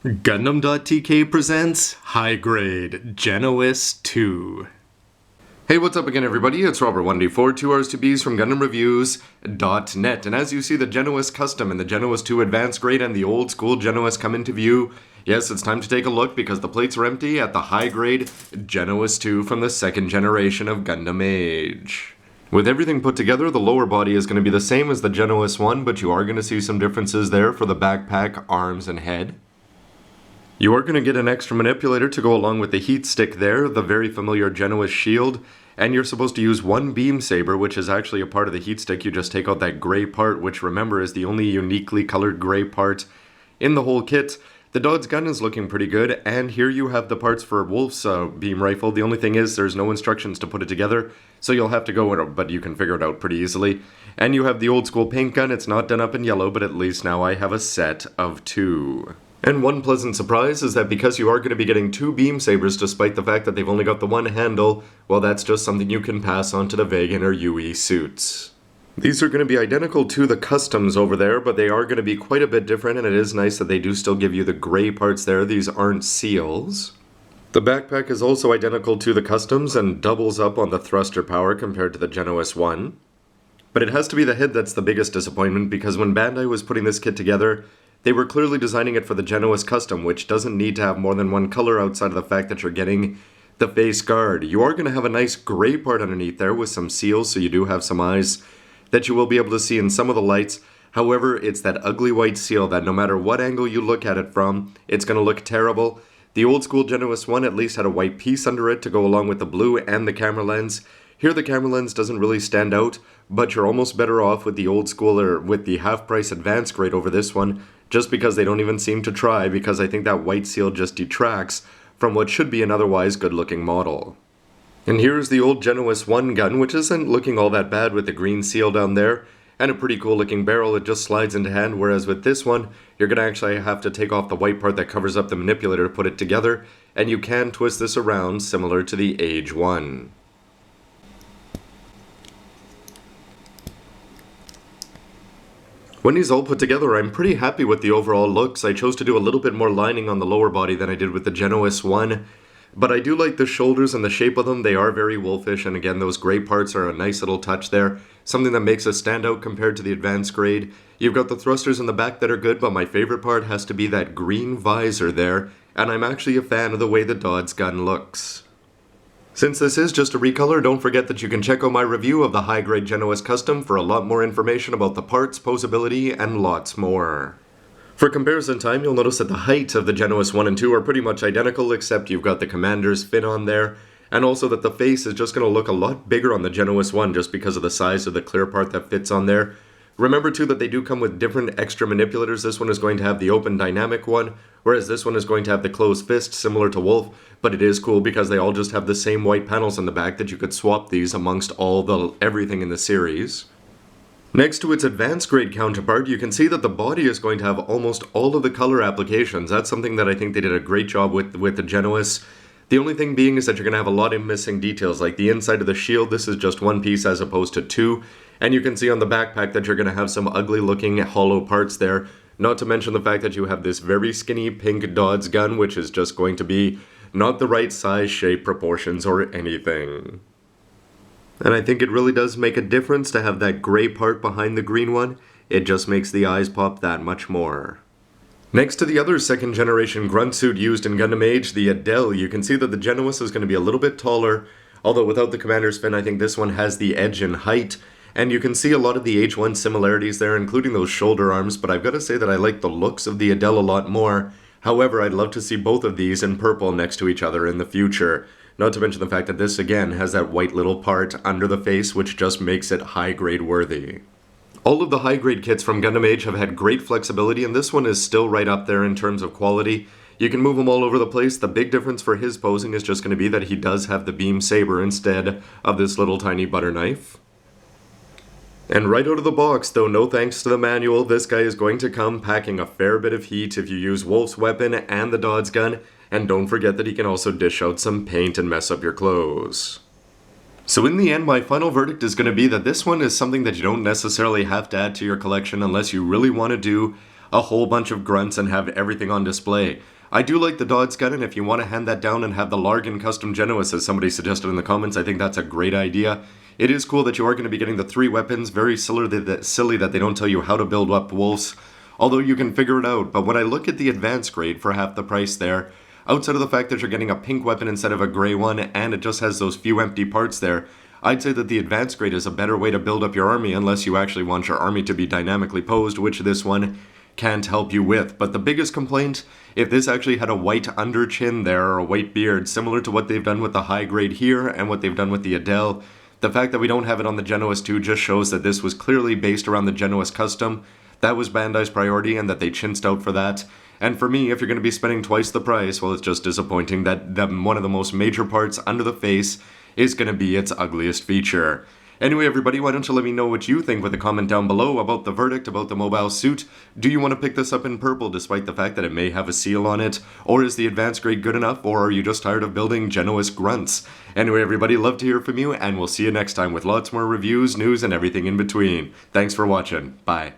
Gundam.tk presents High Grade Genoace II. Hey, what's up again, everybody? It's Robert1D4, 2 R's to B's from GundamReviews.net. And as you see the Genoace Custom and the Genoace II Advanced Grade and the old school Genoace come into view, yes, it's time to take a look because the plates are empty at the High Grade Genoace II from the second generation of Gundam Age. With everything put together, the lower body is going to be the same as the Genoace I, but you are going to see some differences there for the backpack, arms, and head. You are going to get an extra manipulator to go along with the heat stick there, the very familiar Genoace shield, and you're supposed to use one beam saber, which is actually a part of the heat stick. You just take out that gray part, which remember is the only uniquely colored gray part in the whole kit. The Dod's gun is looking pretty good, and here you have the parts for Wolf's beam rifle. The only thing is there's no instructions to put it together, so you'll have to go, but you can figure it out pretty easily. And you have the old school paint gun. It's not done up in yellow, but at least now I have a set of two. And one pleasant surprise is that because you are going to be getting two beam sabers despite the fact that they've only got the one handle, well, that's just something you can pass on to the Vegan or UE suits. These are going to be identical to the customs over there, but they are going to be quite a bit different, and it is nice that they do still give you the gray parts there. These aren't seals. The backpack is also identical to the customs and doubles up on the thruster power compared to the Genoace I. But it has to be the head that's the biggest disappointment, because when Bandai was putting this kit together, they were clearly designing it for the Genoace Custom, which doesn't need to have more than one color outside of the fact that you're getting the face guard. You are going to have a nice gray part underneath there with some seals, so you do have some eyes that you will be able to see in some of the lights. However, it's that ugly white seal that no matter what angle you look at it from, it's going to look terrible. The old school Genoace I at least had a white piece under it to go along with the blue and the camera lens. Here the camera lens doesn't really stand out, but you're almost better off with the old school or with the half-price advanced grade over this one, just because they don't even seem to try, because I think that white seal just detracts from what should be an otherwise good-looking model. And here's the old Genoace I gun, which isn't looking all that bad with the green seal down there, and a pretty cool-looking barrel. It just slides into hand, whereas with this one, you're going to actually have to take off the white part that covers up the manipulator to put it together, and you can twist this around similar to the Age 1. When these all put together, I'm pretty happy with the overall looks. I chose to do a little bit more lining on the lower body than I did with the Genoace I, but I do like the shoulders and the shape of them. They are very wolfish, and again, those gray parts are a nice little touch there, something that makes us stand out compared to the advanced grade. You've got the thrusters in the back that are good, but my favorite part has to be that green visor there, and I'm actually a fan of the way the Dod's gun looks. Since this is just a recolor, don't forget that you can check out my review of the high-grade Genoace Custom for a lot more information about the parts, posability, and lots more. For comparison time, you'll notice that the height of the Genoace I and II are pretty much identical, except you've got the commander's fin on there, and also that the face is just going to look a lot bigger on the Genoace I just because of the size of the clear part that fits on there. Remember too that they do come with different extra manipulators. This one is going to have the open dynamic one, whereas this one is going to have the closed fist similar to Wolf, but it is cool because they all just have the same white panels on the back that you could swap these amongst everything in the series. Next to its advanced grade counterpart, you can see that the body is going to have almost all of the color applications. That's something that I think they did a great job with the Genoace. The only thing being is that you're going to have a lot of missing details, like the inside of the shield. This is just one piece as opposed to two. And you can see on the backpack that you're going to have some ugly looking hollow parts there. Not to mention the fact that you have this very skinny pink Dod's gun, which is just going to be not the right size, shape, proportions, or anything. And I think it really does make a difference to have that gray part behind the green one. It just makes the eyes pop that much more. Next to the other second generation grunt suit used in Gundam Age, the Adele, you can see that the Genoace is going to be a little bit taller, although without the commander's fin I think this one has the edge in height. And you can see a lot of the Age 1 similarities there, including those shoulder arms, but I've got to say that I like the looks of the Adele a lot more. However, I'd love to see both of these in purple next to each other in the future. Not to mention the fact that this again has that white little part under the face, which just makes it high-grade worthy. All of the high-grade kits from Gundam Age have had great flexibility, and this one is still right up there in terms of quality. You can move him all over the place. The big difference for his posing is just going to be that he does have the beam saber instead of this little tiny butter knife. And right out of the box, though no thanks to the manual, this guy is going to come packing a fair bit of heat if you use Wolf's weapon and the Dod's gun, and don't forget that he can also dish out some paint and mess up your clothes. So in the end, my final verdict is going to be that this one is something that you don't necessarily have to add to your collection unless you really want to do a whole bunch of grunts and have everything on display. I do like the Dodds gun, and if you want to hand that down and have the Largan custom Genoace, as somebody suggested in the comments, I think that's a great idea. It is cool that you are going to be getting the 3 weapons, very silly that they don't tell you how to build up wolves, although you can figure it out. But when I look at the advanced grade for half the price there, outside of the fact that you're getting a pink weapon instead of a grey one, and it just has those few empty parts there, I'd say that the advanced grade is a better way to build up your army unless you actually want your army to be dynamically posed, which this one can't help you with. But the biggest complaint, if this actually had a white under chin there or a white beard, similar to what they've done with the high grade here and what they've done with the Adele, the fact that we don't have it on the Genoace II just shows that this was clearly based around the Genoace custom. That was Bandai's priority and that they chinsed out for that. And for me, if you're going to be spending twice the price, well, it's just disappointing that one of the most major parts under the face is going to be its ugliest feature. Anyway, everybody, why don't you let me know what you think with a comment down below about the verdict, about the mobile suit. Do you want to pick this up in purple despite the fact that it may have a seal on it? Or is the advanced grade good enough? Or are you just tired of building Genoace grunts? Anyway, everybody, love to hear from you, and we'll see you next time with lots more reviews, news, and everything in between. Thanks for watching. Bye.